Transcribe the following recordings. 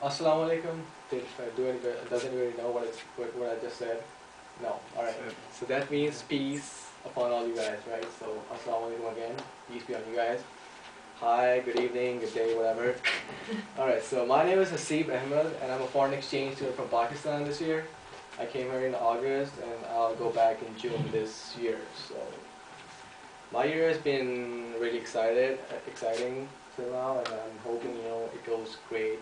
Assalamu alaikum. Does anybody know what I just said? No. All right. So that means peace upon all you guys, right? So assalamu alaikum again. Peace be on you guys. Hi, good evening, good day, whatever. All right. So my name is Haseeb Ahmed, and I'm a foreign exchange student from Pakistan this year. I came here in August, and I'll go back in June this year. So my year has been really exciting till now, and I'm hoping it goes great.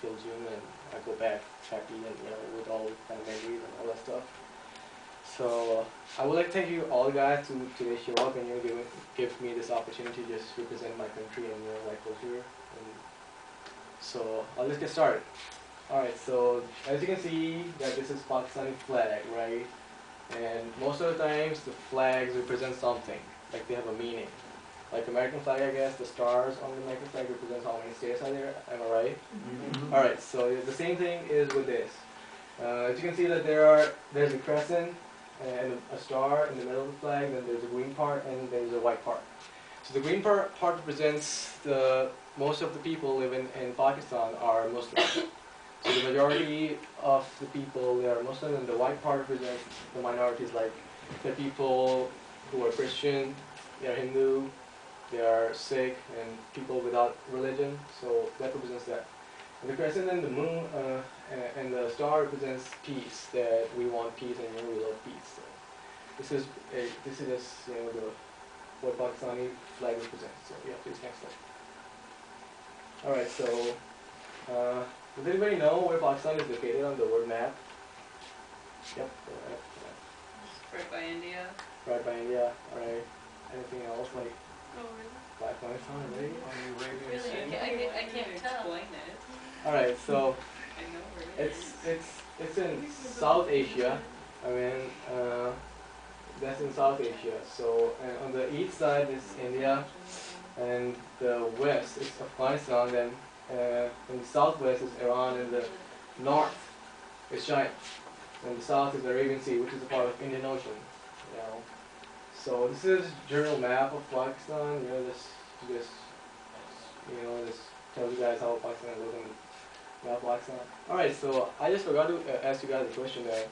Till June, and I go back happy and with all kind of memories and all that stuff. So I would like to thank you all guys to today show up and give me this opportunity to just represent my country and my culture. And so I'll just get started. All right. So as you can see, that this is Pakistani flag, right? And most of the times the flags represent something, like they have a meaning. Like American flag, I guess, the stars on the American flag represents how many states are there. Am I right? Mm-hmm. All right. So the same thing is with this. As you can see that there's a crescent and a star in the middle of the flag. Then there's a green part and there's a white part. So the green part represents most of the people living in Pakistan are Muslim. So the majority of the people they are Muslim, and the white part represents the minorities, like the people who are Christian, they are Hindu, they are Sikh, and people without religion. So that represents that. And the crescent and the moon and the star represents peace. That we want peace and we love peace. So this is just what Pakistani flag represents. So yeah, please next slide. All right. So does anybody know where Pakistan is located on the world map? Yep. Go ahead. Right by India. Right by India. All right. Anything else like? Oh, really? By Pakistan, really? Really? I can't explain it. All right, so I know where it is. it's in South Asia. I mean, that's in South Asia. So on the east side is India, and the west is Afghanistan. Then in the southwest is Iran, and the north is China, and the south is the Arabian Sea, which is a part of Indian Ocean. So this is general map of Pakistan. Just tells you guys how Pakistan looks in the map of Pakistan. All right. So I just forgot to ask you guys a question there.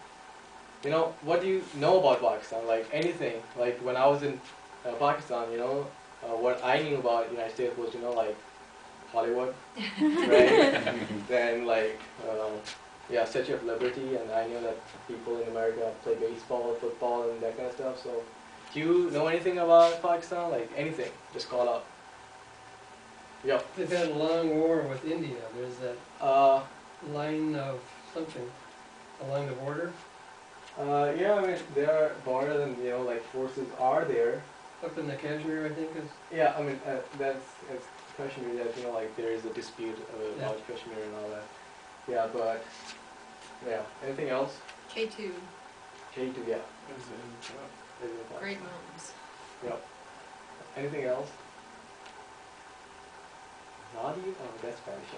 What do you know about Pakistan? Like anything. Like when I was in Pakistan, what I knew about the United States was like Hollywood, right? Then Statue of Liberty, and I knew that people in America play baseball, football, and that kind of stuff. So. Do you know anything about Pakistan? Like anything? Just call out. Yep. They've had a long war with India. There's that line of something along the border. Yeah, I mean there are borders and like forces are there. Up in the Kashmir, I think is. Yeah, I mean it's Kashmir. That like there is a dispute about Kashmir and all that. Yeah, but yeah. Anything else? K2. K2, yeah. Great Mountains. Yep. Anything else? Nadia? Oh, that's Spanish.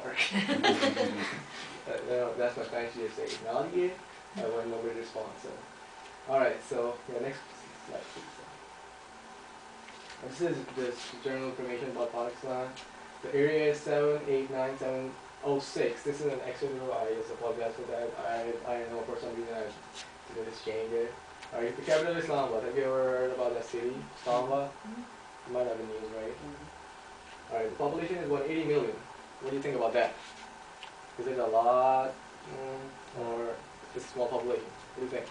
No, that's my Spanish to say. Nadia? When nobody responds. So. Alright, so next slide please. This is just general information about Pakistan. The area is 789,706. This is an extra row. I just apologize for that. I know for some reason I did this change it. Alright, the capital is Islamabad. Have you ever heard about that city, Islamabad? You might have the news, right? Alright, the population is 180 million. What do you think about that? Is it a lot or just a small population? What do you think?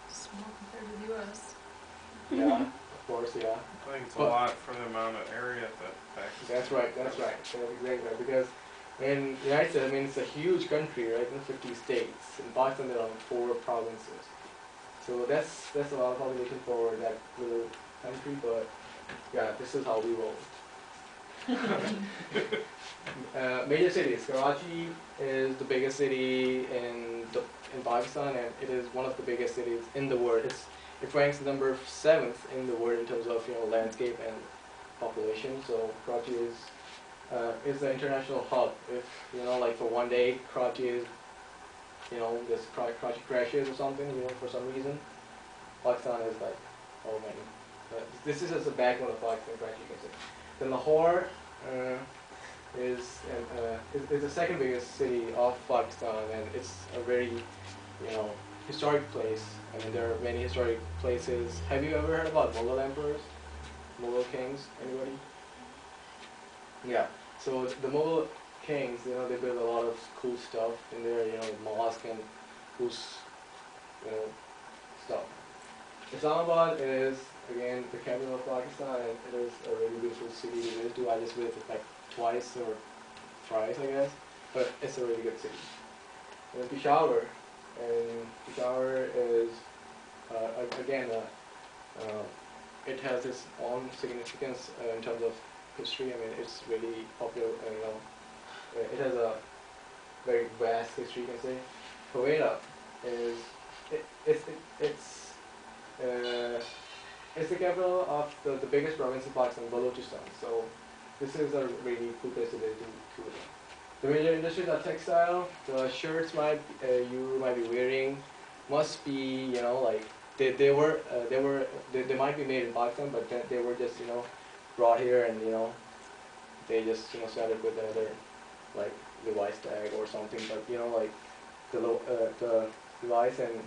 Small compared to the U.S. Yeah, of course, yeah. I think it's a lot for the amount of area that Pakistan. That's right, that's exactly right. Because in the United States, I mean, it's a huge country, right? In 50 states. In Pakistan, there are 4 provinces. So that's a lot of population for that little country, but yeah, this is how we roll. Major cities. Karachi is the biggest city in Pakistan, and it is one of the biggest cities in the world. It ranks number 7th in the world in terms of landscape and population. So Karachi is the international hub. If like for one day, Karachi is this Karachi crashes or something, for some reason, Pakistan is like, oh man, this is just the backbone of Pakistan, Karachi, you can say. Then Lahore is the second biggest city of Pakistan, and it's a very, historic place. I mean, there are many historic places. Have you ever heard about Mughal emperors, Mughal kings? Anybody? Yeah. So the Mughal kings, they built a lot of cool stuff in there. Mosque and cool, stuff. Islamabad is again the capital of Pakistan, and it is a really beautiful city to visit to. I just visited like twice or thrice, I guess, but it's a really good city. And then Peshawar is again it has its own significance in terms of history. I mean, it's really popular. It has a very vast history, you can say. Quetta is it's the capital of the biggest province in Pakistan, Balochistan. So this is a really cool place to visit to. The major industries are textile. The shirts you might be wearing must be like they might be made in Pakistan, but they were just brought here, and they just started with another like Levi's tag or something. But like the Levi's and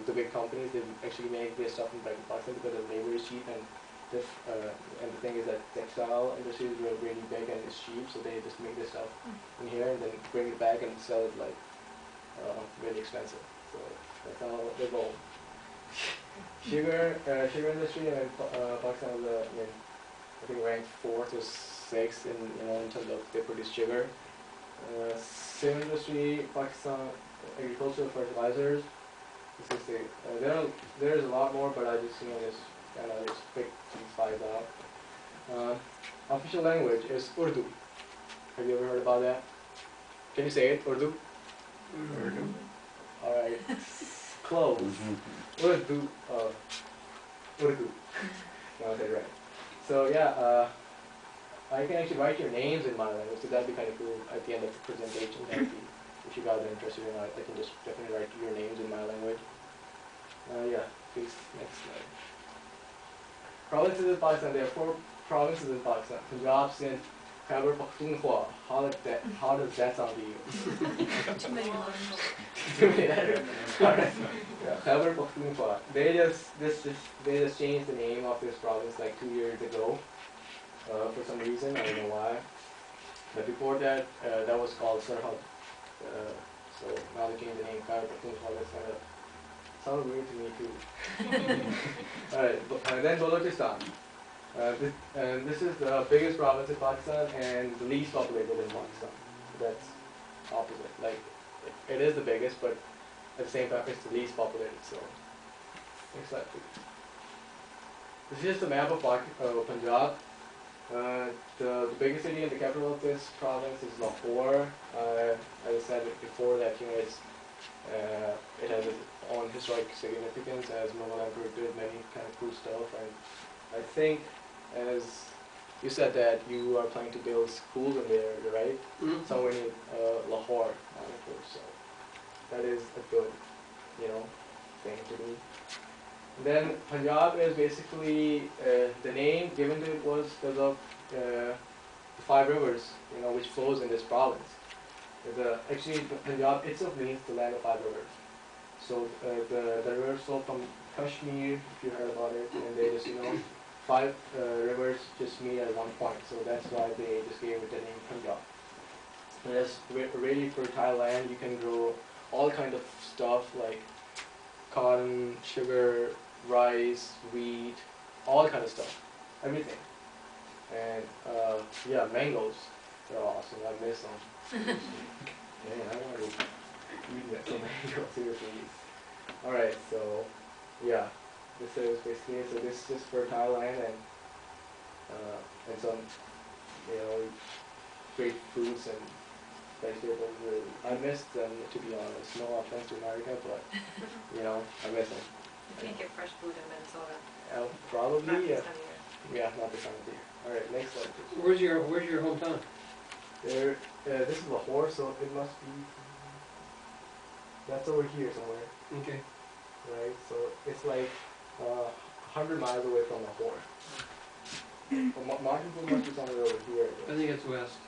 the big companies, they actually make their stuff in Pakistan because the labor is cheap, and the thing is that textile industry is really big and it's cheap, so they just make their stuff in here and then bring it back and sell it like really expensive. So that's how they roll. Sugar industry, Pakistan was I think ranked 4th or 6th in terms of they produce sugar. Cement industry, Pakistan, agricultural fertilizers. There's a lot more, but I just just pick these 5 out. Official language is Urdu. Have you ever heard about that? Can you say it, Urdu? Urdu. All right, close. Urdu. Urdu. No, I said right. So yeah, I can actually write your names in my language, so that'd be kind of cool at the end of the presentation. That'd be, if you guys are interested in it, I can just definitely write your names in my language. Yeah, please, next slide. Provinces in Pakistan, there are 4 provinces in Pakistan. Punjab, Sindh, Khyber Pakhtunkhwa. How does that sound to you? Too many letters. Too many letters. Alright. Yeah, Khyber Pakhtunkhwa. They just changed the name of this province like 2 years ago. For some reason, I don't know why. But before that, that was called Sarhad. So now they changed the name Khyber Pakhtunkhwa. That's kind of sounds weird to me too. Alright, then Balochistan. This is the biggest province in Pakistan and the least populated in Pakistan. So that's opposite. Like, it is the biggest, but at the same time, it's the least populated. So, next slide, please. This is just a map of Punjab. The biggest city and the capital of this province is Lahore. As I said before, that it has its own historic significance, as Mughal Emperor did many kind of cool stuff, and I think, as you said that you are planning to build schools in there, right? Mm-hmm. Somewhere in Lahore, so that is a good, thing to do. Then Punjab is basically the name given to it was because of the 5 rivers, which flows in this province. Actually, Punjab itself means the land of 5 rivers. So the rivers flow from Kashmir, if you heard about it, and they just 5 rivers just meet at one point. So that's why they just gave it the name Punjab. And it's really fertile land. You can grow all kind of stuff like cotton, sugar, rice, wheat, all kind of stuff, everything. And yeah, mangoes, they're awesome. I miss them. Man, I want to eat some mangoes, seriously. Alright, so yeah, this is basically it. So this is just fertile land and some great fruits and vegetables. I miss them, to be honest. No offense to America, but I miss them. You can't get fresh food in Minnesota. Probably, Not yeah. this time of year. Yeah, not this time of year. Alright, next slide, please. Where's your hometown? This is Lahore, so it must be. That's over here somewhere, Okay. right? So it's like 100 miles away from Lahore. Martinville must be somewhere over here. I think it's west.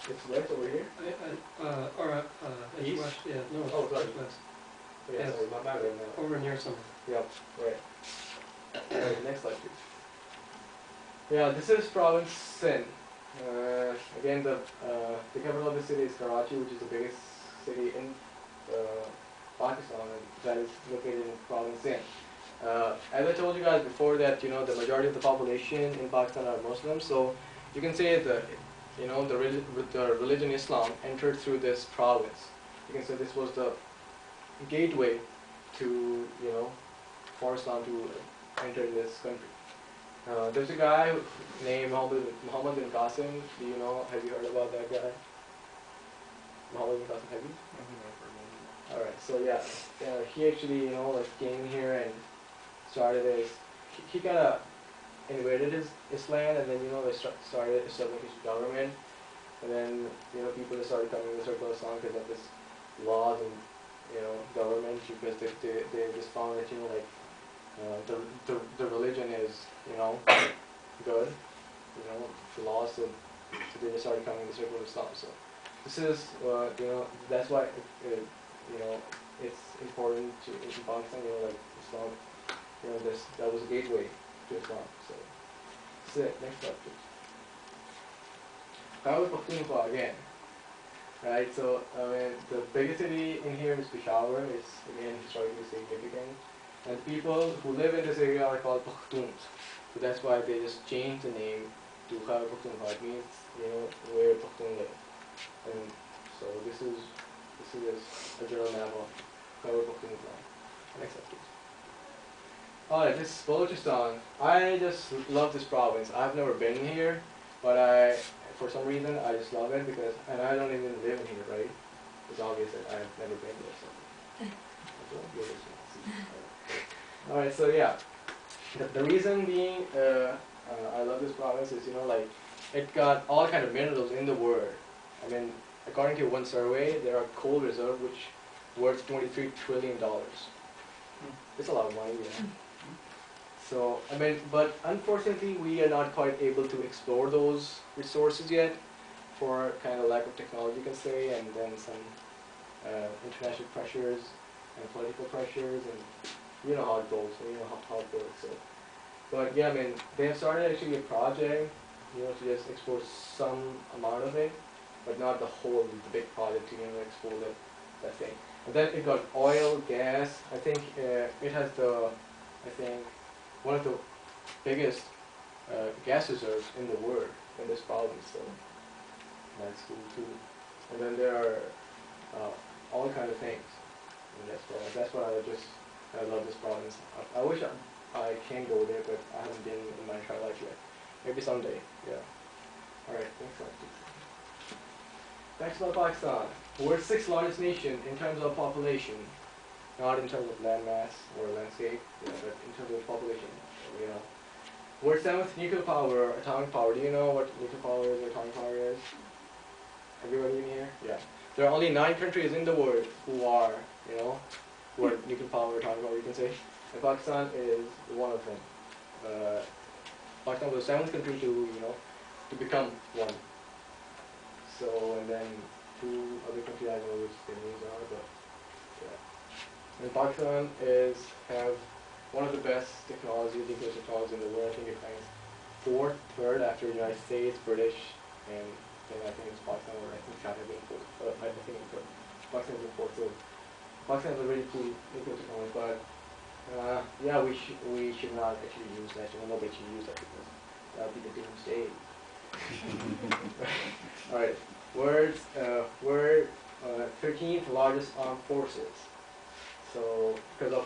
It's west over here? It's East? west, yeah, no, Oh, it's sorry. west. Yeah, Yes. sorry, my bad right now. Over near somewhere. Yep, right. Alright, next slide please. Yeah, this is province Sindh. Again, the capital of the city is Karachi, which is the biggest city in Pakistan, and that is located in province Sindh. As I told you guys before that, the majority of the population in Pakistan are Muslims, so you can say that, the religion Islam entered through this province. You can say this was the gateway to, for Islam to enter in this country. There's a guy named Muhammad bin Qasim. Have you heard about that guy? Muhammad bin Qasim, have you? Alright, so yeah, he actually, came here and started he kind of invaded his land, and then, they started establishing his government, and then, people just started coming in the circle of Islam because of this laws and, government, because they just found that, the religion is, good, the laws, so they just started coming in the circle of Islam. So this is, that's why, it's important in Pakistan, Islam, that was a gateway to Islam. So that's it. Next slide, please. Khyber Pakhtunkhwa again. Right, so the biggest city in here is Peshawar. It's again historically significant, and the people who live in this area are called Pakhtuns. So that's why they just changed the name to Khyber Pakhtunkhwa. It means where Pakhtun live. And so this is a general map of Khyber Pakhtunkhwa. Next slide, please. Alright, this is Balochistan. I just love this province. I've never been here, but for some reason, I just love it and I don't even live in here, right? It's obvious that I've never been there, so. Alright, so yeah. The reason being, I love this province is, it got all kind of minerals in the world. I mean, according to one survey, there are coal reserves which worth $23 trillion. It's a lot of money, yeah. So, but unfortunately, we are not quite able to explore those resources yet for kind of lack of technology, you can say, and then some international pressures and political pressures, and you know how it goes, how it works. So. But yeah, they have started actually a project, to just explore some amount of it, but not the whole, the big project to, explore that thing. And then it got oil, gas. I think it has one of the biggest gas reserves in the world in this province, so that's cool too. And then there are all kind of things in this province. That's why I love this province. I wish I can go there, but I haven't been in my entire life yet. Maybe someday, yeah. Alright, next slide please. Next about Pakistan. We're the 6th largest nation in terms of population. Not in terms of landmass or landscape, but in terms of population, We're 7th nuclear power, atomic power. Do you know what nuclear power is or atomic power is? Everybody in here? Yeah. There are only 9 countries in the world who are, who are nuclear power, atomic power, you can say. And Pakistan is one of them. Pakistan was the 7th country to become one. So, and then 2 other countries I know which the names are, but yeah. And Pakistan have one of the best nuclear technology in the world. I think it ranks 4th, 3rd after the United States, British, and then I think it's Pakistan, or I think China being 4th. I think it's 3rd. Pakistan is 4th. So Pakistan is a really cool nuclear technology, but yeah, we should not actually use that. Nobody should use that because that would be the doomsday. Alright, we're 13th largest armed forces. So, because of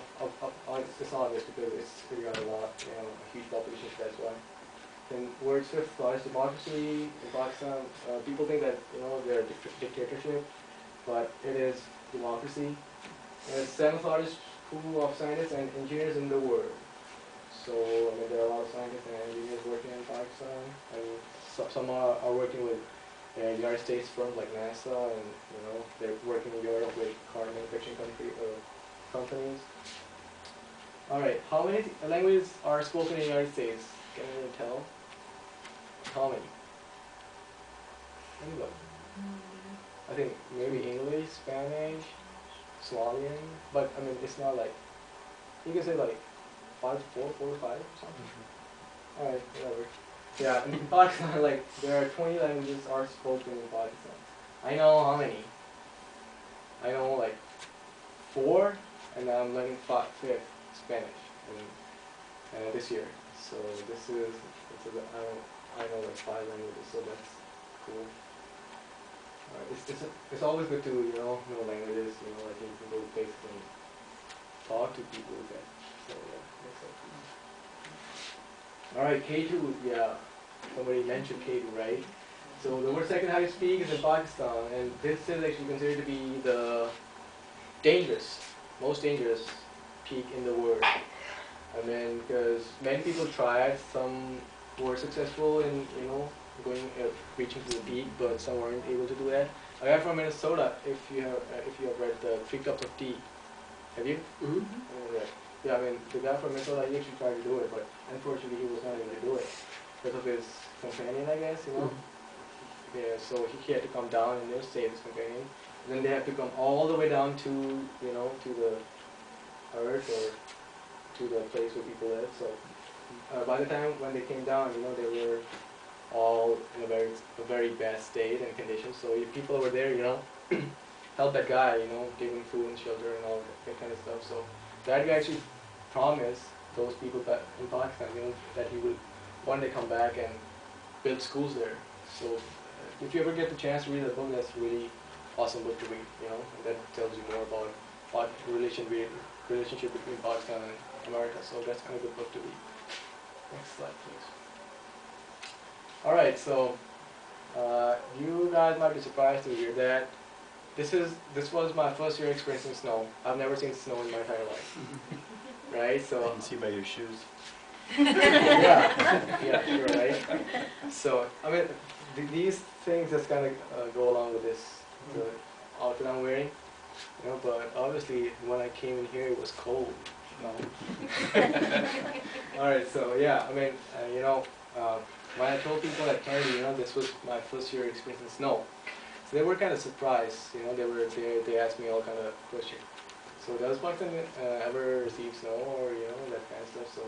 it's obvious because it's got a lot, a huge population, so that's why. And we're 5th largest democracy in Pakistan. People think that, they're a dictatorship, but it is democracy. And it's 7th largest pool of scientists and engineers in the world. So, there are a lot of scientists and engineers working in Pakistan, and some are working with United States firms like NASA, and they're working in Europe with car manufacturing companies. Alright, how many languages are spoken in the United States? Can you tell? How many? Anybody? think maybe English, Spanish, Somalian, but I mean it's not like, you can say like 5 to 4, 4 to 5 or something. Alright, whatever. Yeah, in Pakistan, like there are 20 languages are spoken in Pakistan. I know how many? I know like 4, and now I'm learning 5th Spanish this year. So this is, I know like 5 languages, so that's cool. It's always good to know languages. Like you can go to places and talk to people with that. So yeah, that's so cool. All right, K2. Yeah, somebody mentioned K2, right? So the word second highest peak is in Pakistan, and this is actually considered to be the most dangerous peak in the world. I mean, because many people tried, some were successful in reaching to the peak, but some weren't able to do that. A guy from Minnesota, if you have read the 3 Cups of Tea, have you? Mm-hmm. Yeah, I mean the guy from Minnesota, he actually tried to do it, but unfortunately he was not able to do it because of his companion, I guess. Mm-hmm. Yeah, so he had to come down and save his companion. And then they have to come all the way down to to the earth or to the place where people live. So by the time when they came down, they were all in a very bad state and condition. So if people were there, help that guy, give him food and shelter and all that kind of stuff. So that guy actually promised those people that in Pakistan, that he would one day come back and build schools there. So if you ever get the chance to read the book, that's a really awesome book to read, and that tells you more about relationship between Pakistan and America. So that's kind of a good book to read. Next slide, please. All right, so you guys might be surprised to hear that this was my first year experiencing snow. I've never seen snow in my entire life. Right? So I can see by your shoes. yeah, sure, right? So I mean, these things just kind of go along with the outfit I'm wearing, But obviously, when I came in here, it was cold. All right, so yeah, I mean, when I told people at Kennedy, this was my first year experiencing snow, so they were kind of surprised. They asked me all kind of questions. So does Pakistan ever receive snow or that kind of stuff? So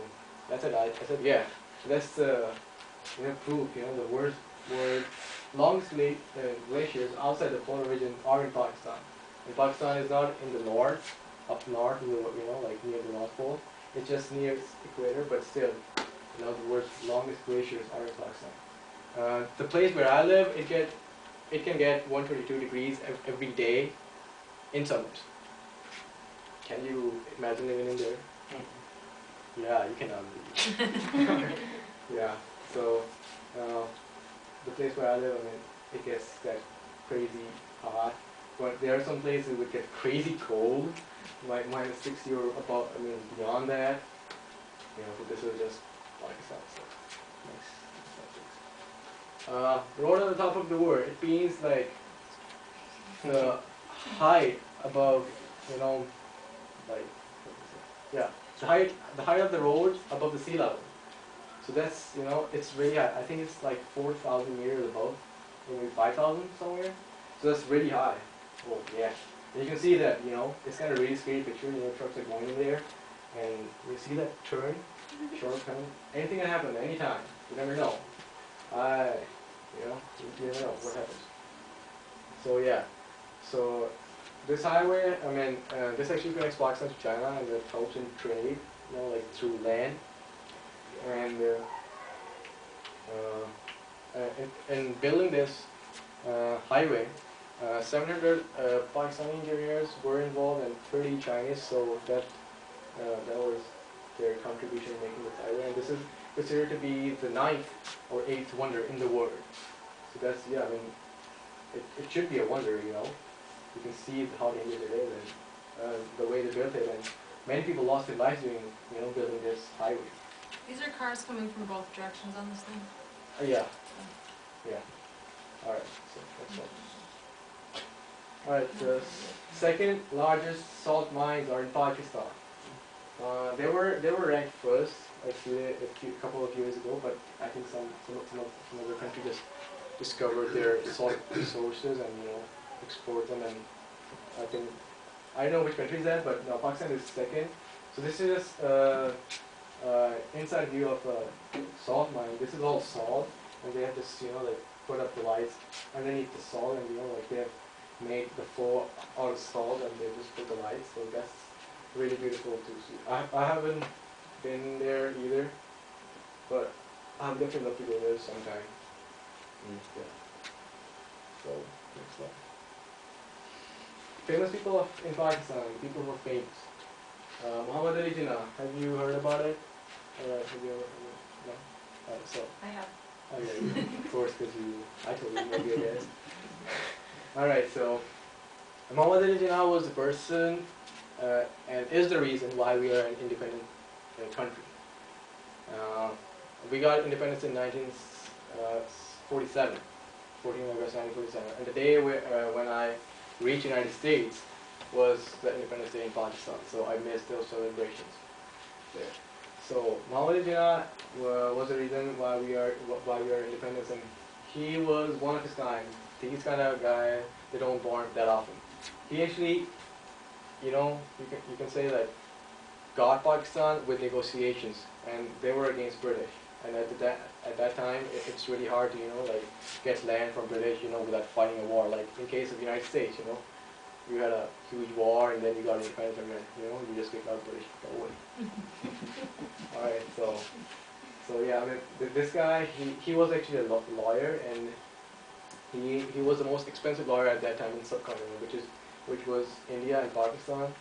that's it. I said yeah. So that's proof. The worst longest glaciers outside the polar region are in Pakistan. And Pakistan is not in the north, up north, like near the North Pole. It's just near its equator, but still, the world's longest glaciers are in Pakistan. The place where I live, it can get 122 degrees every day in summers. Can you imagine living in there? Yeah, you cannot. Yeah, so the place where I live, it gets that crazy hot. But there are some places it would get crazy cold, like -60 or above. Beyond that. So this is just Pakistan stuff. Next. Road on the top of the world. It means like the height above, the height of the road above the sea level. So that's it's really high. I think it's like 4,000 meters above, maybe 5,000 somewhere. So that's really high. Oh yeah. And you can see that it's kind of really scary picture. Trucks are going in there, and you see that turn, shortcut. Anything can happen anytime. You never know. You never know what happens. So yeah. So this highway, this actually connects Pakistan to China, and it helps in trade, like through land. And in building this highway, 700 Pakistani engineers were involved and 30 Chinese, so that was their contribution in making this highway. And this is considered to be the 9th or 8th wonder in the world. So that's, it should be a wonder, You can see how dangerous it is and the way they built it. And many people lost their lives doing, building this highway. These are cars coming from both directions on this thing? Yeah. Yeah. Alright, so that's all. Alright, the second largest salt mines are in Pakistan. They were ranked first a couple of years ago, but I think some other country just discovered their salt resources and export them, and I think I don't know which country is that, but no, Pakistan is second. So this is just inside view of a salt mine. This is all salt, and they have just like put up the lights underneath the salt, and like they have made the floor out of salt, and they just put the lights. So that's really beautiful to see. I haven't been there either, but I'm definitely love to go there sometime. Yeah. So next slide. Famous people in Pakistan, people who are famous. Muhammad Ali Jinnah, have you heard about it? Have you ever heard of it? No? So, I have. oh yeah, of course, because I told you, maybe I guess. Alright, so, Muhammad Ali Jinnah was the person, and is the reason why we are an independent country. We got independence in 1947, 14 August 1947, and the day when I reached United States was the Independence Day in Pakistan, so I missed those celebrations there. So Muhammad Ali Jinnah was the reason why we are independent, and he was one of his kind. He's kind of guy they don't born that often. He actually, you can say that got Pakistan with negotiations, and they were against British. And at that time, it's really hard to like get land from British, without fighting a war. Like in case of the United States, you had a huge war, and then you got independence, and then you just kicked out British. Go away. All right, so yeah, I mean this guy, he was actually a lawyer, and he was the most expensive lawyer at that time in subcontinent, which was India and Pakistan,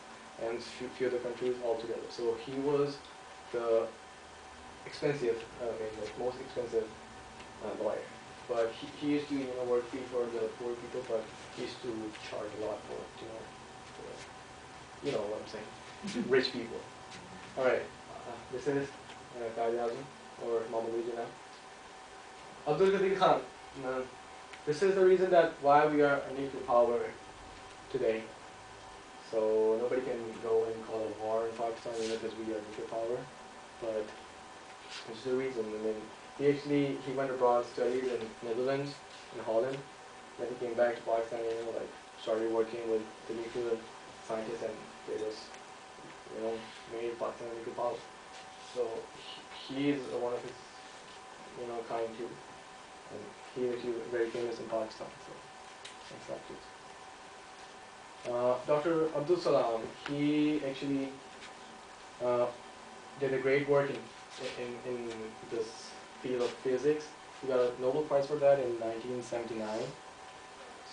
and few other countries altogether. So he was the most expensive lawyer. But he used to, work free for the poor people, but he used to charge a lot for, you know what I'm saying, rich people. All right, this is Qaid Azam, or Muhammad Ali Jinnah. Abdul Qadir Khan. This is the reason that why we are a nuclear power today. So nobody can go and call a war in Pakistan, because we are nuclear power. But this is the reason. I mean, he went abroad, studied in Netherlands, in Holland. Then he came back to Pakistan, like started working with the nuclear scientists, and they just, made Pakistan a nuclear power. So he is one of his, kind too, and he is actually very famous in Pakistan. So next slide, please. Dr. Abdul Salam, he actually did a great work in this field of physics. He got a Nobel Prize for that in 1979.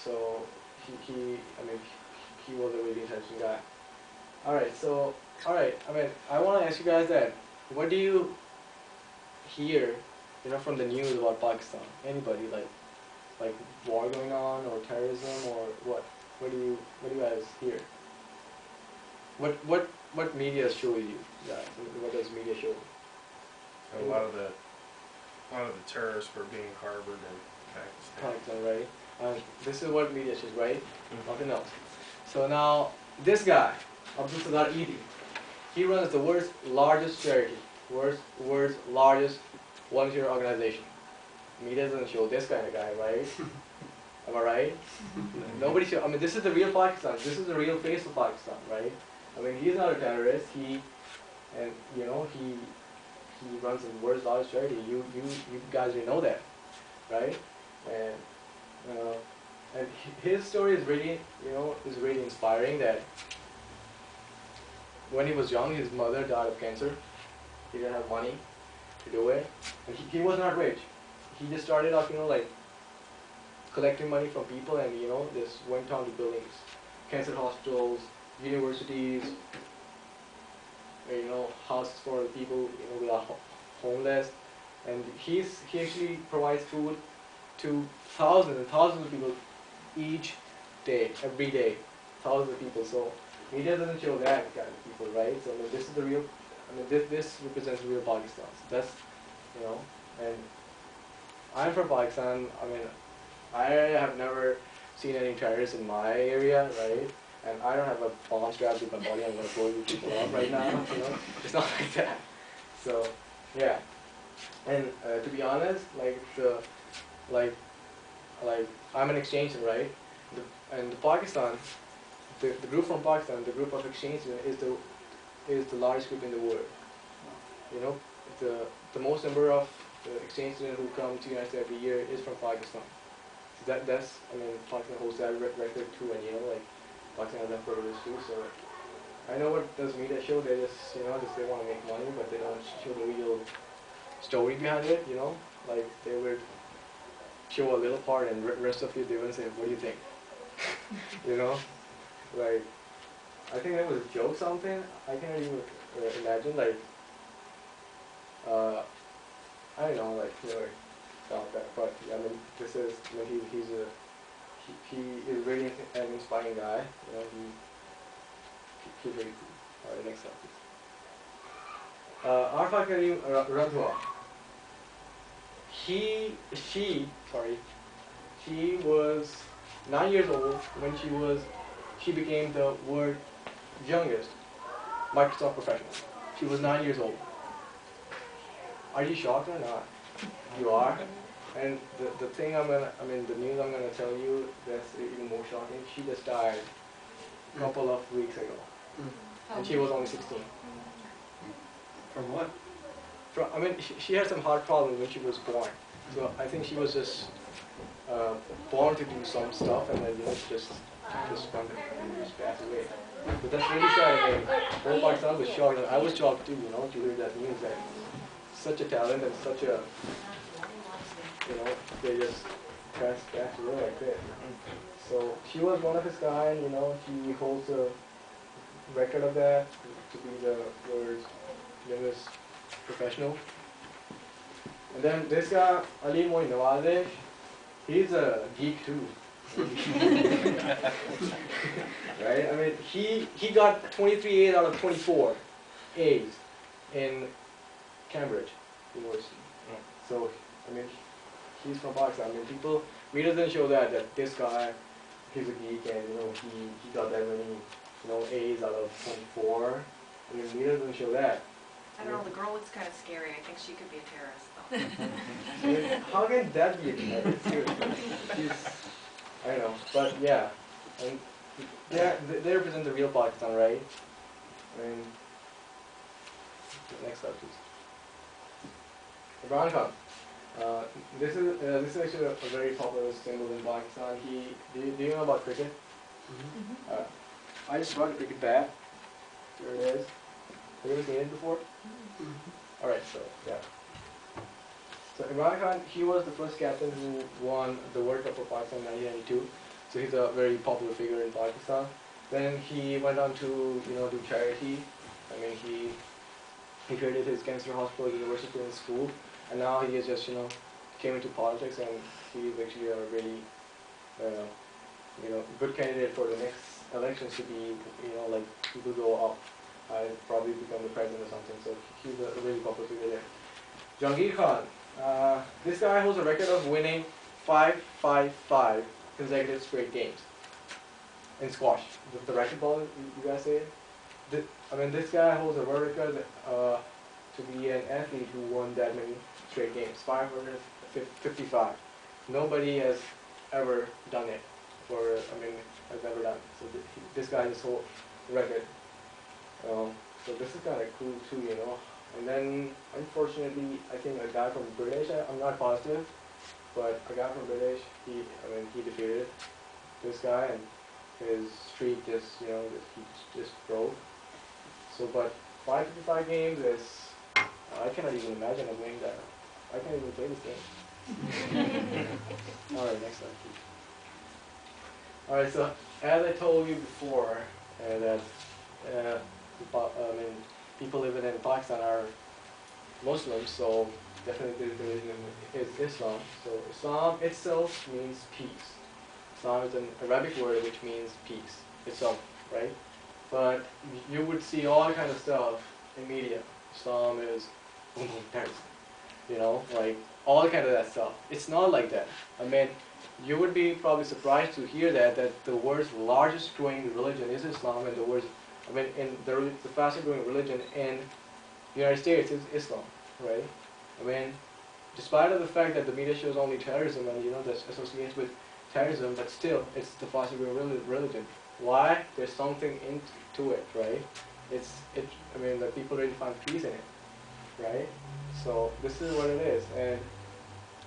So he was a really intelligent guy. I want to ask you guys that, what do you hear, from the news about Pakistan? Anybody, like war going on, or terrorism, or what? What do you guys hear? What media shows you guys? What does media show? A lot of the terrorists were being harbored in Pakistan. Right? This is what media shows, right? Nothing else. So now, this guy, Abdul Sadar Eidi, he runs the world's largest charity, world's largest volunteer organization. Media doesn't show this kind of guy, right? Am I right? Nobody show. This is the real Pakistan. This is the real face of Pakistan, right? He's not a terrorist. He runs the world's largest charity. You guys already know that, right? And his story is really, really inspiring. That when he was young, his mother died of cancer. He didn't have money to do it, and he was not rich. He just started off, collecting money from people, and just went on to buildings, cancer hospitals, universities, houses for people who are homeless, and he actually provides food to thousands and thousands of people each day, every day, thousands of people. So media doesn't show that kind of people, right? So this is the real. This represents real Pakistan. So that's and I'm from Pakistan. I have never seen any terrorists in my area, right? And I don't have a bomb strapped to my body. I'm going to blow you people up right now. It's not like that. So, yeah. And to be honest, I'm an exchange student, right? and Pakistan, the group from Pakistan, the group of exchange students is the largest group in the world. You know, the most number of exchange students who come to the United States every year is from Pakistan. So that's I mean Pakistan holds that record too, and you know like Pakistan has that privilege too. So I know what does media show. They just they want to make money, but they don't show the real story behind it. You know, like they would show a little part, and rest of it they would say, "What do you think?" You know, like I think that was a joke something. I can't even imagine like. I don't know, like, never thought that, but I mean, this is, I mean, he is really an inspiring guy, you know, he's very cool. Alright, next up, please. Arfa Karim Radwa. She was 9 years old when she became the world's youngest Microsoft professional. She was 9 years old. Are you shocked or not? You are. And the thing the news I'm gonna tell you that's even more shocking. She just died a couple of weeks ago, and she was only 16. From what? She had some heart problems when she was born. So I think she was just born to do some stuff, and then she just passed away. But that's really sad. I mean, whole Pakistan was shocked, and I was shocked too. To hear that news that. Such a talent and such a, they just passed away like that. So she was one of his kind, she holds a record of that to be the world's youngest professional. And then this guy, Ali Moin Nawazish, he's a geek too. Right? I mean, he got 23 A's out of 24 A's in Cambridge University. So, I mean, he's from Pakistan. I mean, media doesn't show that this guy, he's a geek and, he got that many, A's out of 24. I mean, media doesn't show that. I don't know, the girl looks kind of scary. I think she could be a terrorist, though. I mean, how can that be a terrorist? I don't know, but yeah. And they represent the real Pakistan, right? I mean, next slide, please. Imran Khan. This is actually a very popular symbol in Pakistan. Do you know about cricket? Mm-hmm. I just brought a cricket bat. Here it is. Have you ever seen it before? Mm-hmm. Alright, so yeah. So Imran Khan, he was the first captain who won the World Cup for Pakistan in 1992. So he's a very popular figure in Pakistan. Then he went on to do charity. I mean he created his cancer hospital, university, and school. And now he is just, came into politics, and he is actually a really, good candidate for the next elections to be, like people go up and probably become the president or something. So he's a really popular figure there. Jahangir Khan, this guy holds a record of winning 5 consecutive straight games in squash. The racquetball, you guys say it? This guy holds a world record to be an athlete who won that many straight games, 555. Nobody has ever done it, has ever done it. So this guy has whole record. So this is kind of cool too, And then, unfortunately, I think a guy from British, I'm not positive, but a guy from British, he defeated this guy, and his streak just, he just broke. So, but 555 games is, I cannot even imagine of winning that. I can't even play this game. Alright, next slide, please. Alright, so as I told you before, that people living in Pakistan are Muslims, so definitely the religion is Islam. So Islam itself means peace. Islam is an Arabic word which means peace itself, right? But you would see all kind of stuff in media. Islam is boom boom terrorism, like all kind of that stuff. It's not like that. You would be probably surprised to hear that the world's largest growing religion is Islam, and the fastest growing religion in the United States is Islam, right? Despite of the fact that the media shows only terrorism and that's associated with terrorism, but still, it's the fastest growing religion. Why? There's something into it, right? I mean, the people really find peace in it, right? So this is what it is, and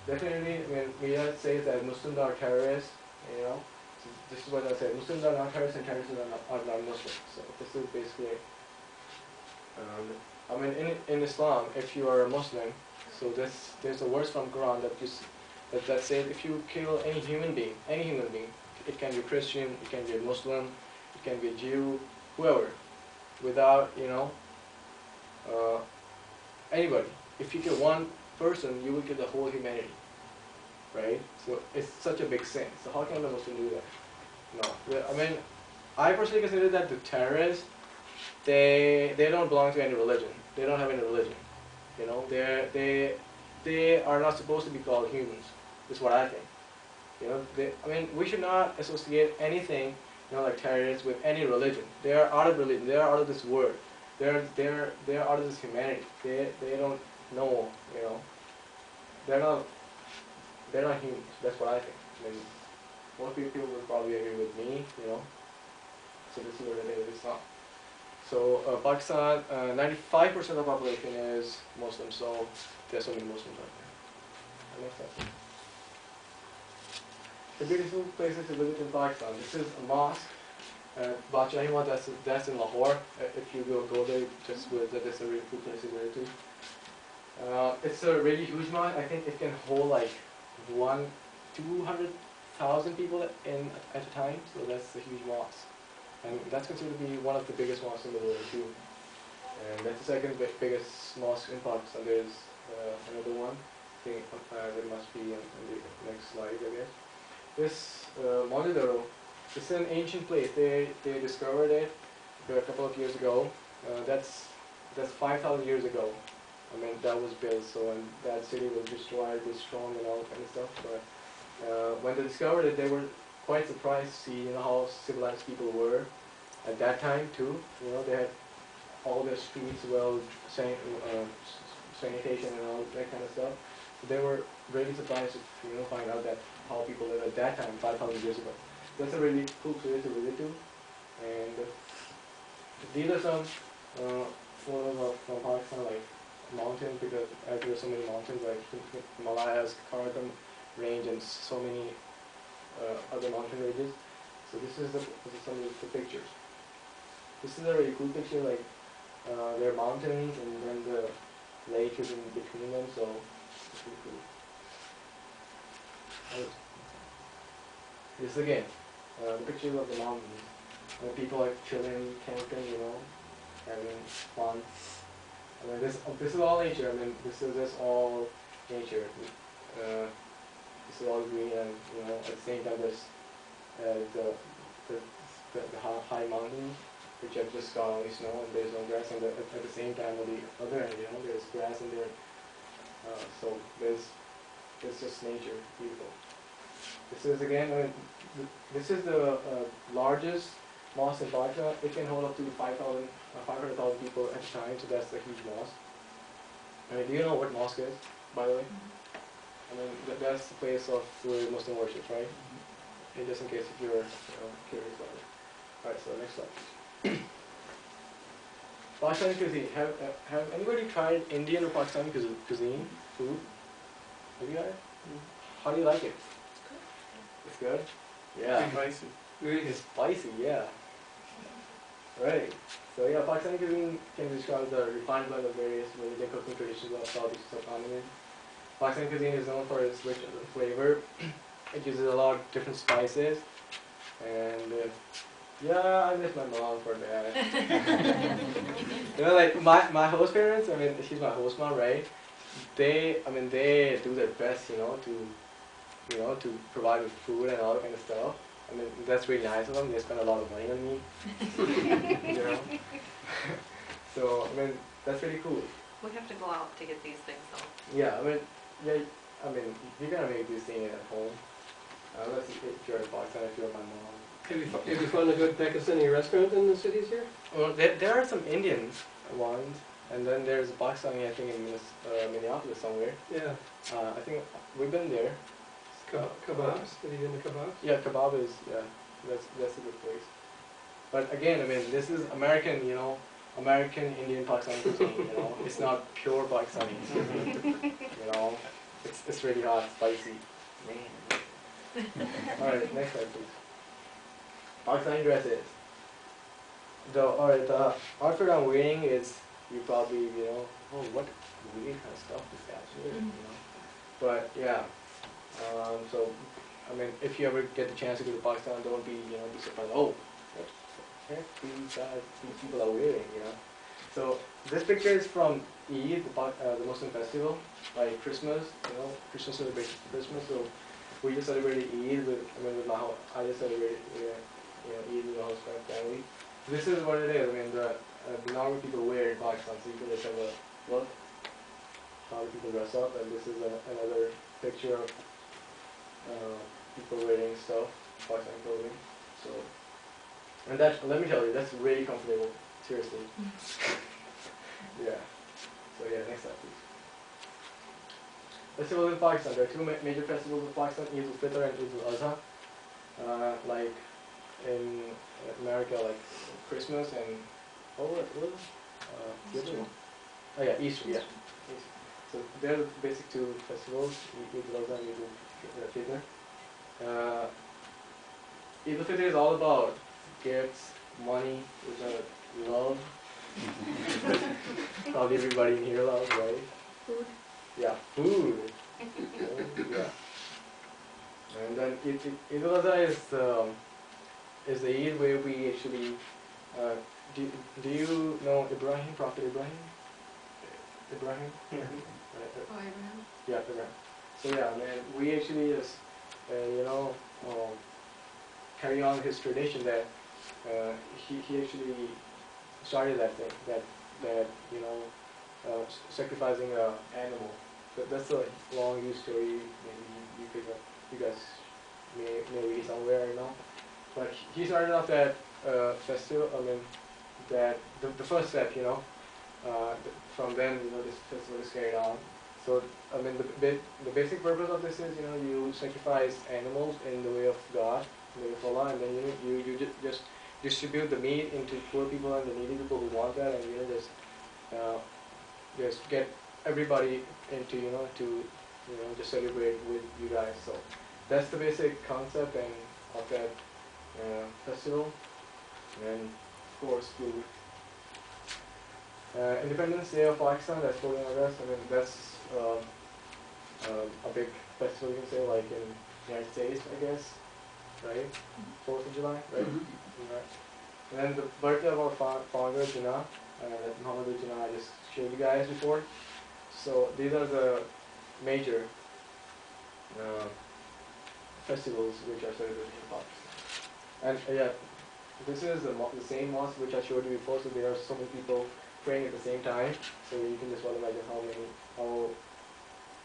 definitely, when media says that Muslims are terrorists, you know, so this is what I said: Muslims are not terrorists, and terrorists are not Muslims. So this is basically, I mean, in Islam, if you are a Muslim, so there's a verse from Quran that says if you kill any human being, it can be a Christian, it can be a Muslim, it can be a Jew, whoever, without, you know, anybody. If you kill one person, you will kill the whole humanity, right? So it's such a big sin. So how can a Muslim do that? No. I mean, I personally consider that the terrorists, they don't belong to any religion. They don't have any religion. You know, they are not supposed to be called humans. Is what I think. You know, I mean, we should not associate anything, you know, like terrorists with any religion. They are out of religion. They are out of this world. They're out of this humanity. They don't know, you know. They're not humans. That's what I think. I mean, most people will probably agree with me, you know. So this is what it is. It's not. So Pakistan, 95% of the population is Muslim. So there's so many Muslims out there. That makes sense. The beautiful places to visit in Pakistan. This is a mosque. Bachahiwa, that's in Lahore. If you go there, just visit. That's a really cool place to go to. It's a really huge mosque. I think it can hold like 200,000 people at a time. So that's a huge mosque, and that's considered to be one of the biggest mosques in the world too. And that's the second biggest mosque in Pakistan. There's another one. I think there must be in the next slide, I guess. This Montedoro, it's an ancient place. They discovered it a couple of years ago. That's 5,000 years ago. I mean, that was built. So, and that city was destroyed, destroyed, and all kind of stuff. But when they discovered it, they were quite surprised to see, you know, how civilized people were at that time too. You know, they had all their streets well, sanitation and all that kind of stuff. So they were really surprised to, you know, find out that how people lived at that time, 5,000 years ago. That's a really cool place to visit to. And these are some photos from Pakistan, like mountains, because as there are so many mountains, like Himalayas, Karakoram range, and so many other mountain ranges. So this is some of the pictures. This is a really cool picture, like there are mountains and then the lake is in between them, so it's really cool. This again, the pictures of the mountains. People are chilling, camping, you know, having fun. I mean, this is all nature. I mean, this is all nature. This is all green, and you know, at the same time, there's the high mountains, which have just got only snow and there's no grass. And at the same time, on the other end, you know, there's grass in there. So it's just nature, beautiful. This is again, I mean, this is the largest mosque in Pakistan. It can hold up to 500,000 people at a time, so that's a huge mosque. I mean, do you know what mosque is, by the way? I mean, that's the place of where Muslim worships, right? And just in case if you're curious about it. Alright, so next slide. Pakistani cuisine. Have anybody tried Indian or Pakistani cuisine? Food? Have you guys? How do you like it? It's good? Yeah. Spicy. Really It's spicy, yeah. Right. So yeah, Pakistani cuisine can be described as a refined blend of various religious cooking traditions of Southeast subcontinent. Pakistani cuisine is known for its rich flavor. It uses a lot of different spices, and yeah, I miss my mom for that. You know, like my host parents. I mean, she's my host mom, right? They do their best, to provide with food and all that kind of stuff. I mean, that's really nice of them. They spend a lot of money on me, you know. So I mean, that's really cool. We have to go out to get these things though. Yeah, I mean, you're gonna make these things at home. Unless if you're in Pakistan, if you're my mom. Have you found a good Pakistani restaurant in the cities here? Well, there are some Indian ones, and then there's Pakistani, I think, in Minneapolis somewhere. Yeah. I think we've been there. Kebabs, have you been to kebabs? Yeah, kebab is, yeah, that's a good place. But again, I mean, this is American, you know, American Indian Pakistani cuisine, you know, it's not pure Pakistani, you know, it's really hot, spicy. Man. Alright, next slide please. Pakistani dresses. The outfit I'm wearing is, you probably, you know, oh, what weird kind of stuff this guy's wearing, you know. But yeah, so, I mean, if you ever get the chance to go to Pakistan, don't be, you know, be surprised, oh, what the heck these people are wearing, you know. So, this picture is from Eid, the Muslim festival, like Christmas, you know, Christian celebration for Christmas, so we just celebrated Eid with, I just celebrated, you know, Eid with my host family. This is what it is, I mean, the normal people wear in Pakistan, so you can just have a look how people dress up, and this is another picture of people wearing stuff, Pakistani clothing. So, and that, let me tell you, that's really comfortable, seriously. Yeah. So yeah, next slide please. Festivals in Pakistan. There are two major festivals in Pakistan, Eid al-Fitr and Eid al-Adha. Like in America, like Christmas and, what was it? The other one? Oh yeah, Easter, yeah. Easter. So they're the basic two festivals, Eid al-Adha and Eid al-Fitr. Eid al-Fitr is all about gifts, money, love. Probably everybody in here loves, right? Food. Yeah, food. Yeah. And then Eid al-Adha is the Eid where we actually, do you know Ibrahim, Prophet Ibrahim? Ibrahim? Yeah. Oh, Abraham. Yeah, Ibrahim. So yeah, man, we actually just, you know, carry on his tradition that he actually started that thing, that you know, sacrificing an animal. That's a long used story. Maybe you guys may read somewhere, you know. But he started off that festival. I mean, that the first step, you know. From then, you know, this festival is carried on. So, I mean, the basic purpose of this is, you know, you sacrifice animals in the way of God, in the way of Allah, and then you just distribute the meat into poor people and the needy people who want that, and you know, just get everybody into, you know, to, you know, just celebrate with you guys. So that's the basic concept and of that festival, and of course food. Independence Day of Pakistan, that's 14 August. I mean, that's a big festival, you can say, like in the United States, I guess, right? 4th of July, right? Right. And then the birthday of our founder, Jinnah, Muhammad Jinnah, I just showed you guys before. So these are the major festivals which are celebrated in Pakistan. And yeah, this is the same mosque which I showed you before, so there are so many people praying at the same time. So you can just well imagine how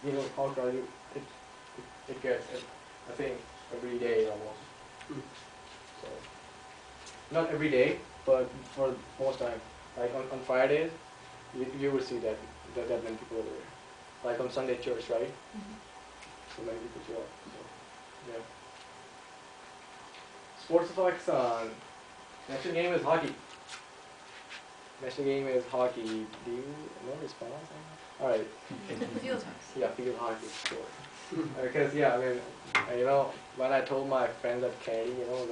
you know, how crowded it gets, I think, every day almost. So, not every day, but for most time. Like on Fridays, you will see that many people over there. Like on Sunday church, right? So many people show up. So, yeah. Sports of Pakistan. National game is hockey. National game is hockey. Do you know response? Alright. Field hockey. Yeah, field hockey sport. Because yeah, I mean, you know, when I told my friends at Kennedy, you know,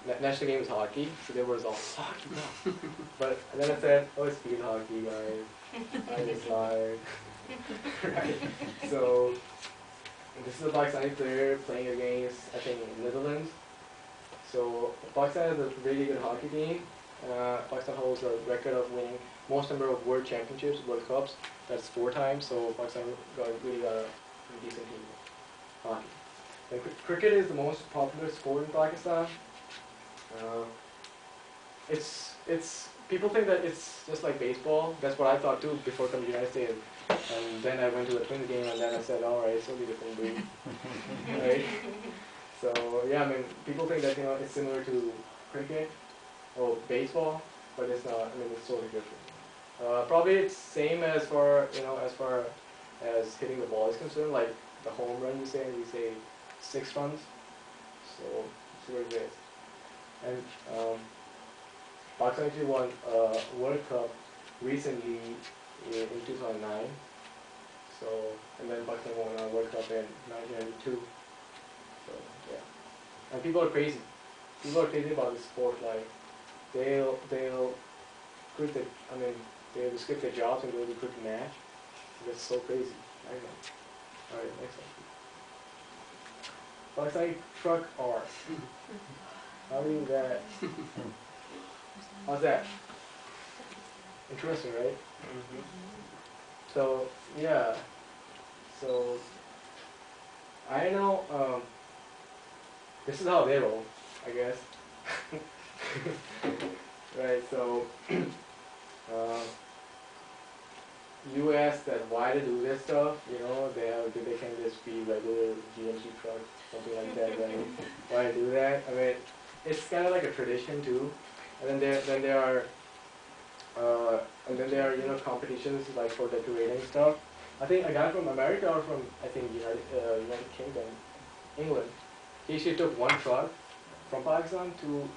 the national game is hockey, so they were all hockey, no. But then I said, oh, it's field hockey, guys. I just lied. Right. So this is a Pakistani player playing against, I think, Netherlands. So Pakistan is a really good hockey team. Pakistan holds a record of winning most number of world championships, World Cups. That's 4 times. So Pakistan really got a decent team of hockey. And cricket is the most popular sport in Pakistan. It's people think that it's just like baseball. That's what I thought too before coming to the United States. And then I went to the Twins game, and then I said, all right, it's totally different breed. Right? So yeah, I mean, people think that, you know, it's similar to cricket or baseball, but it's not. I mean, it's totally different. Probably it's same as far, you know, as far as hitting the ball is concerned. Like the home run, we say 6 runs. So it's very great. And Pakistan actually won World Cup recently in 2009. So, and then Pakistan won a World Cup in 1992. So yeah, and people are crazy. People are crazy about this sport. Like they'll quit the, they'll skip their jobs and go to cricket match. That's so crazy. I know. All right, next one. Pakistani truck art. How do you do that? How's that? Interesting, right? Mm-hmm. So yeah. So I know. This is how they roll, I guess. Right. So you asked that why to do this stuff. You know, they can just be regular GMC trucks, something like that, right? Why do that? I mean, it's kind of like a tradition too. And then there are competitions like for decorating stuff. I think a guy from America or from United Kingdom, England, he actually took one truck from Pakistan to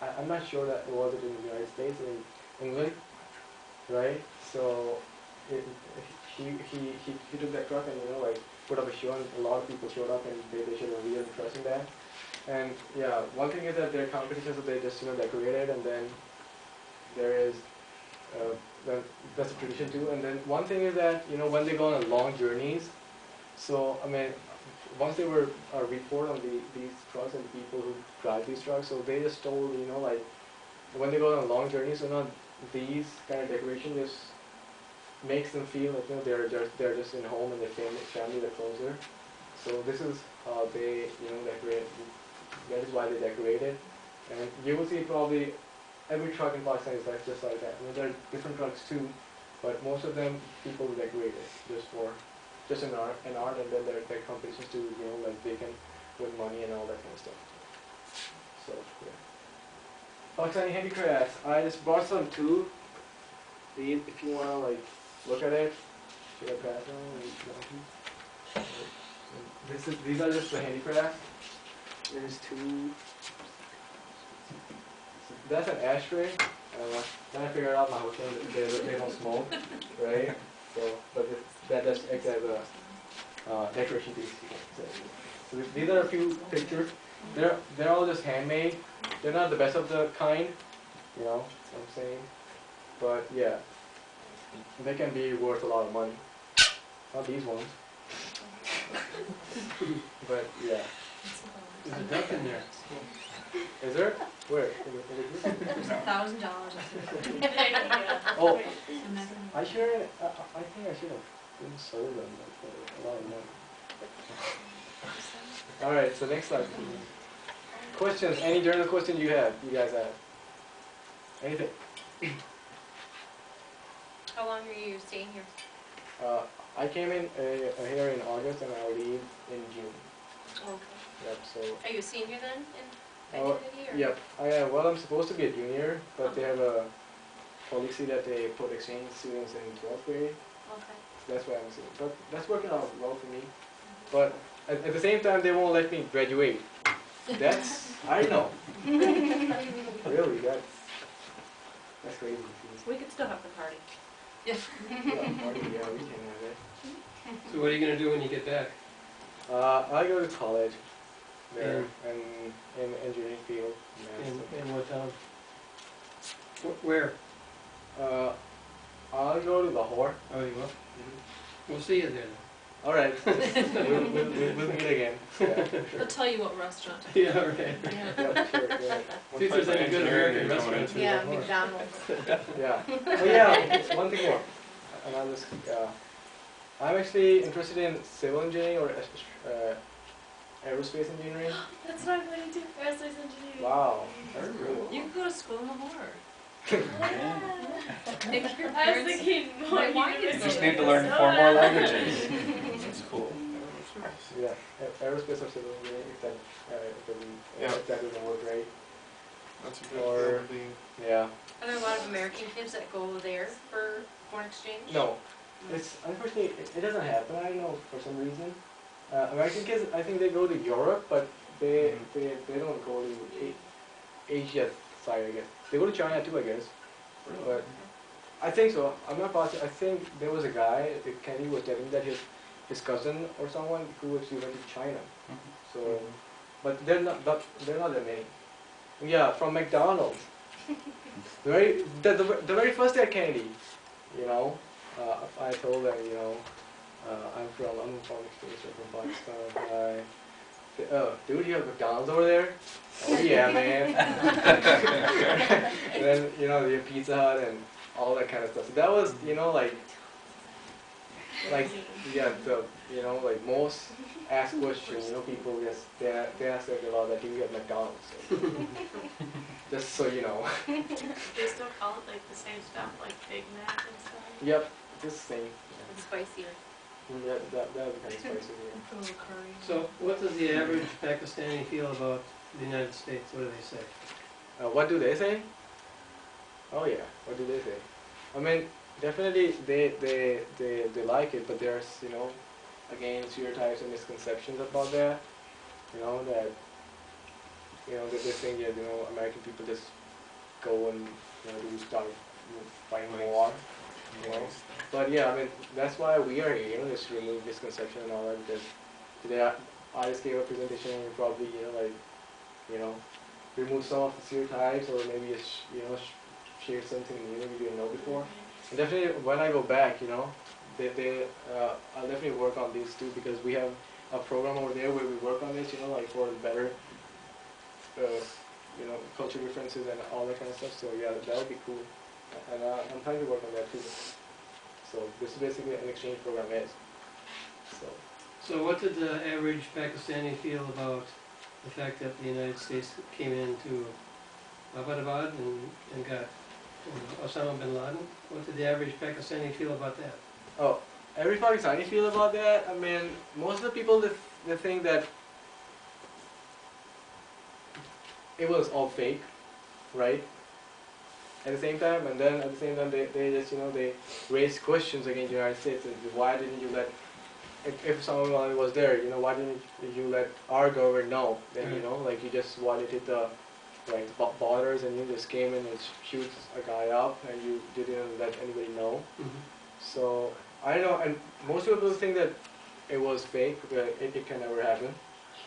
I'm not sure that it was in the United States or in England, right? So he took that truck and put up a show, and a lot of people showed up and they showed a real interest in that. And yeah, one thing is that their competitions that they just decorate it, and then there is that's a tradition too. And then one thing is that when they go on long journeys, so once they were report on these trucks and the people who drive these trucks, so they just told when they go on a long journey, so these kind of decoration just makes them feel like they're just in home and their family they're closer. So this is how they decorate. That is why they decorate it. And you will see probably every truck in Pakistan is just like that. There are different trucks too, but most of them people decorate it just an art, and then there are competitions too. They can win money and all that kind of stuff. So yeah. Pakistani handicrafts. I just brought some too. If you wanna look at it, should I pass them? These are just the handicrafts. There's two. That's an ashtray. Then I figured out my hotel they don't smoke, right? So, but that just acts as a decoration piece. So these are a few pictures. They're all just handmade. They're not the best of the kind, what I'm saying. But yeah, they can be worth a lot of money. Not these ones. But yeah. There's a duck in there. Is there? Where? $1,000. Oh, I think I should have sold them for a lot of money. All right, so next slide. Questions? Any general questions you guys have? Anything? How long are you staying here? I came in here in August and I'll leave in June. Okay. Yep. So. Are you a senior then in identity? Or? Yep. I'm supposed to be a junior, but they have a policy that they put exchange students in 12th grade. Okay. So that's why I'm a senior. But that's working out well for me. But at the same time, they won't let me graduate. That's I know. Really, that's crazy. We could still have the party. Yeah, party, yeah, we can have it. So what are you going to do when you get back? I go to college there in engineering field. In what town? Where? I'll go to Lahore. Oh, you will? Mm-hmm. We'll see you there then. All right. we'll meet again. Yeah, They'll sure. tell you what restaurant. Yeah, right. Yeah. Yeah, sure, yeah. See if there's any good American restaurants. Yeah, McDonald's. Yeah. Oh yeah, one thing more. And I'll just, I'm actually interested in civil engineering or aerospace engineering. That's what I'm going to do. Aerospace engineering. Wow. You can go to school in Lahore. I was thinking more You just need to learn 4 more languages. That's cool. Yeah, aerospace or civil engineering, if that doesn't work right. That's a good Or- field to be. Yeah. Are there a lot of American kids that go there for foreign exchange? No, it's unfortunately it doesn't happen. I don't know for some reason. American kids, I think they go to Europe, but they don't go to Asia side, I guess. They go to China too, I guess. But I think so. I'm not positive. I think there was a guy, Kenny was telling me that his cousin or someone who actually went to China. So, but they're not that many. Yeah, from McDonald's. The very first day at Kennedy, you know, I told them, you know, I'm from exchange, from Pakistan. Oh, dude, you have McDonald's over there? Oh yeah, man. And then, you know, you have Pizza Hut and all that kind of stuff. So that was, you know, like yeah, the, you know, like most asked questions, you know, people just, they ask like a lot that do you have McDonald's? So, just so you know. They still call it like the same stuff, like Big Mac and stuff. Yep, just the same. It's spicier. Yeah, that would be kind of spicy. It's a little curry. So what does the average Pakistani feel about the United States? What do they say? What do they say? Oh yeah, what do they say? I mean, definitely they like it, but there's, you know, again, stereotypes and misconceptions about that. You know, that, you know, that they think that, you know, American people just go and, you know, start fighting war. You know? But yeah, I mean, that's why we are here, you know, just to remove misconception and all that, because today I just gave a presentation and probably, you know, like, you know, remove some of the stereotypes or maybe just, you know, share something new we didn't know before. And definitely when I go back, you know, I'll definitely work on these too, because we have a program over there where we work on this, you know, like for better, you know, culture differences and all that kind of stuff. So yeah, that would be cool. And I'm trying to work on that too. So this is basically an exchange program is. So what did the average Pakistani feel about the fact that the United States came into Abbottabad and got Osama bin Laden? What did the average Pakistani feel about that? Oh, every Pakistani feel about that? I mean, most of the people, they think that it was all fake, right? At the same time, and then at the same time, they just, you know, they raise questions against the United States. Why didn't you let, if someone was there, you know, why didn't you let our government know? Then, you know, like you just violated the, like, borders, and you just came in and shoot a guy up, and you didn't let anybody know. So, I don't know, and most people think that it was fake, but it can never happen.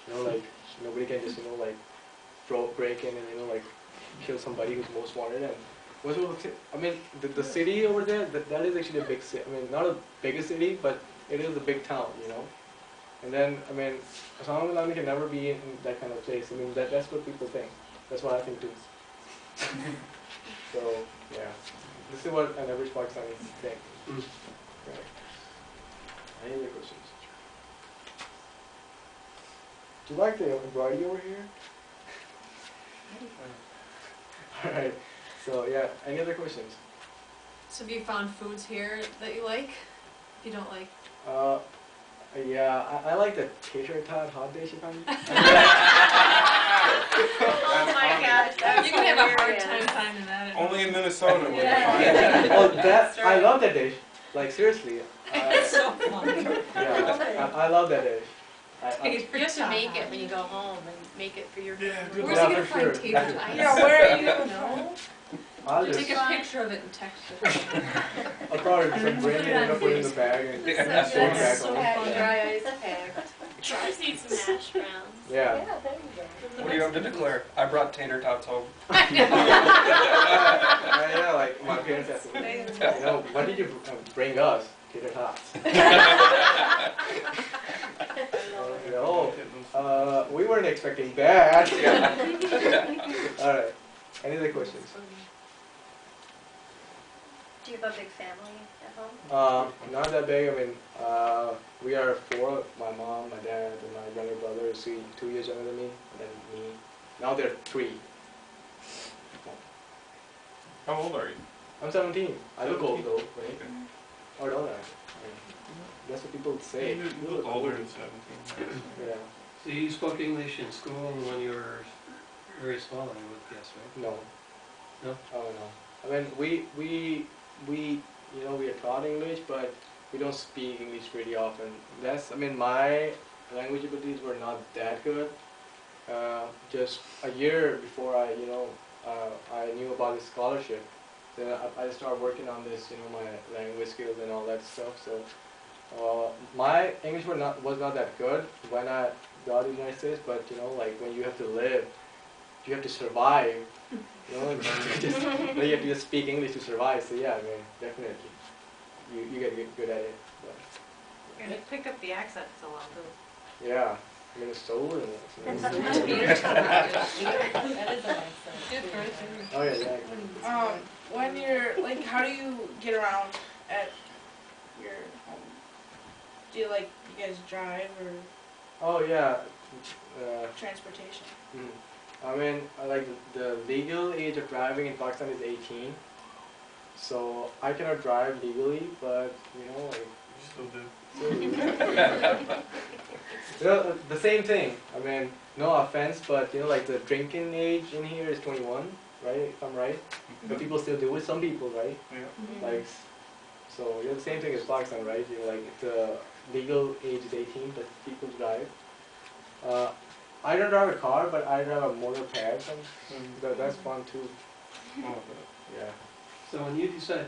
You know, like, nobody can just, you know, like, break in and, you know, like, kill somebody who's most wanted. And most people think, I mean, the city over there, that is actually a big city. I mean, not a bigger city, but it is a big town, you know. And then, I mean, Osama bin Laden can never be in that kind of place. I mean, that's what people think. That's what I think too. So, yeah. This is what an average Pakistani thinks. Right. Any other questions? Do you like the embroidery over here? Alright. So, yeah. Any other questions? So have you found foods here that you like? If you don't like? Yeah, I like the tater tot hot dish if I'm. Oh my gosh, that's You can have a hard hilarious. time finding that. at Only home. in Minnesota would you Yeah. find it. Yeah. Oh, that That's I right. love that dish. Like seriously. It's so funny. Yeah, I love that dish. You have to make it when you go home and make it for your Yeah, family. good Where's Yeah, he gonna for find sure. tater tots? Yeah, where are you? No? I'll just, Take a picture of it and text it. I'll probably just bring it and put it in the bag and throw it back That's so home. funny. Dry ice packed. Just eat some hash browns. Yeah. Yeah, there you go. What do you have to declare? I brought tater tots home. Yeah, like my parents asked me, you know, what did you bring us? Tater tots. Oh, we weren't expecting that. All right. Any other questions? Do you have a big family at home? Not that big. I mean, we are four. My mom, my dad, and my younger brother is 2 years younger than me, and then me. Now they're 3. How old are you? I'm 17. I look old 17? though, right? Or don't I? That's what people say. You look older than 17. Yeah. So you spoke English in school when you were very small, I would guess, right? No. No? Oh no. I mean, we you know, we are taught English, but we don't speak English really often. That's, I mean, my language abilities were not that good. Just a year before I knew about this scholarship, then I started working on this, my language skills and all that stuff. So my English was not that good when I got to the United States, but like when you have to live, you have to survive. You have to just speak English to survive. So yeah, I mean, definitely, you get good at it. But, And you pick up the accent so well too. yeah, Minnesota. That is a nice Oh yeah, yeah. When you're, like, how do you get around at your home? Do you, like, you guys drive or Oh yeah. transportation? I mean, like the legal age of driving in Pakistan is 18. So I cannot drive legally, but like. You still do. The same thing. I mean, no offense, but like the drinking age in here is 21, right? If I'm right, but people still do it. Some people, right? Yeah. Like, so the same thing as Pakistan, right? Like the legal age is 18, but people drive. I don't drive a car, but I drive a motor pad. That's fun too. Yeah. So when you decide,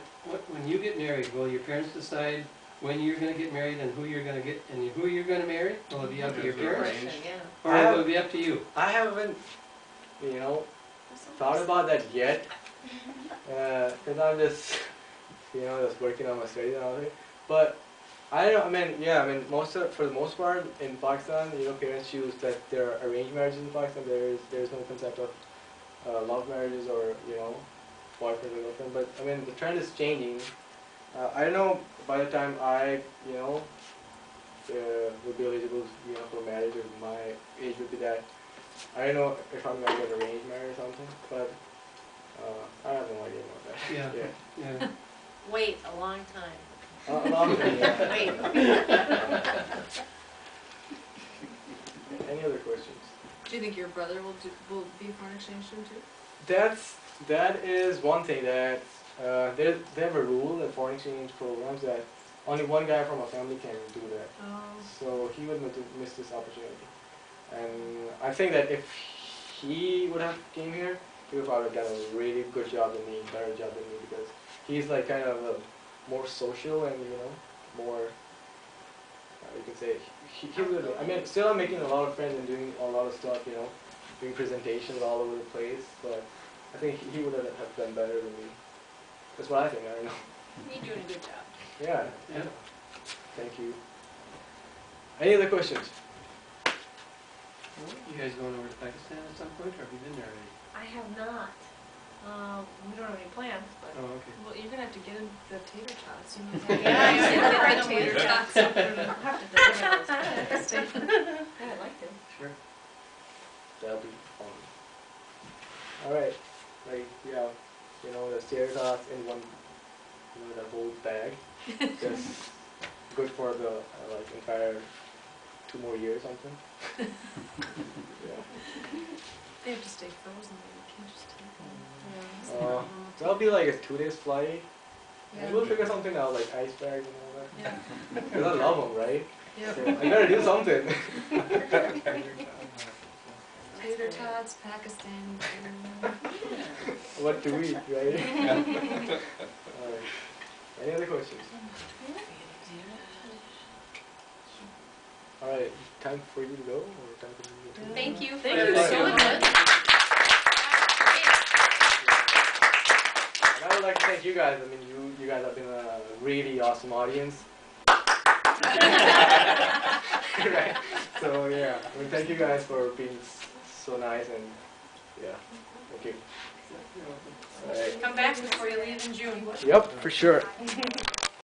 when you get married, will your parents decide when you're going to get married and who you're going to get and who you're going to marry? Will it be up to your parents, or will it be up to you? I haven't, thought about that yet, because I'm just, just working on my studies and all that. But for the most part in Pakistan, parents choose that there are arranged marriages in Pakistan. There's no concept of love marriages or boyfriend or girlfriend. But I mean, the trend is changing. I don't know by the time I would be eligible for marriage, or my age would be that. I don't know if I'm gonna get arranged marriage or something, but I have no idea about that. Yeah. Wait a long time. Wait. Wait. Any other questions? Do you think your brother will be a foreign exchange student too? That is one thing that they have a rule at foreign exchange programs that only one guy from a family can do that. Oh. So he would miss this opportunity. And I think that if he would have came here, he would probably have done a really good job than me, better job than me, because he's like kind of more social and more. You can say he would. I mean, still I'm making a lot of friends and doing a lot of stuff. Doing presentations all over the place, but I think he would have done better than me. That's what I think. I don't know. You're doing a good job. Yeah. Yeah. Thank you. Any other questions? You guys going over to Pakistan at some point, or have you been there already? I have not. We don't have any plans, but. Oh, okay. Well, you're gonna have to get in the tater tots. Yeah, I know. Get the tater tots. I'll have to deliver those. Yeah, I'd like to. Sure. That'll be fun. Alright. Like, yeah, the tater tots in one, the whole bag. Just good for the, entire 2 more years or something. Yeah. They have to stay frozen. You can't just take them. That'll be like a 2 days flight. Yeah. We'll figure something out, like ice bags and all that. Yeah. Because I love them, right? Yep. So I gotta do something. Tater tots, Pakistan. What to eat, right? Alright. Any other questions? Alright, time for you to go, or time for me to go? Thank you. Thank you so much. And I would like to thank you guys. I mean, you guys have been a really awesome audience. Right. So yeah, I mean, thank you guys for being so nice, and yeah, thank you. All right. Come back before you leave in June. Yep, for sure.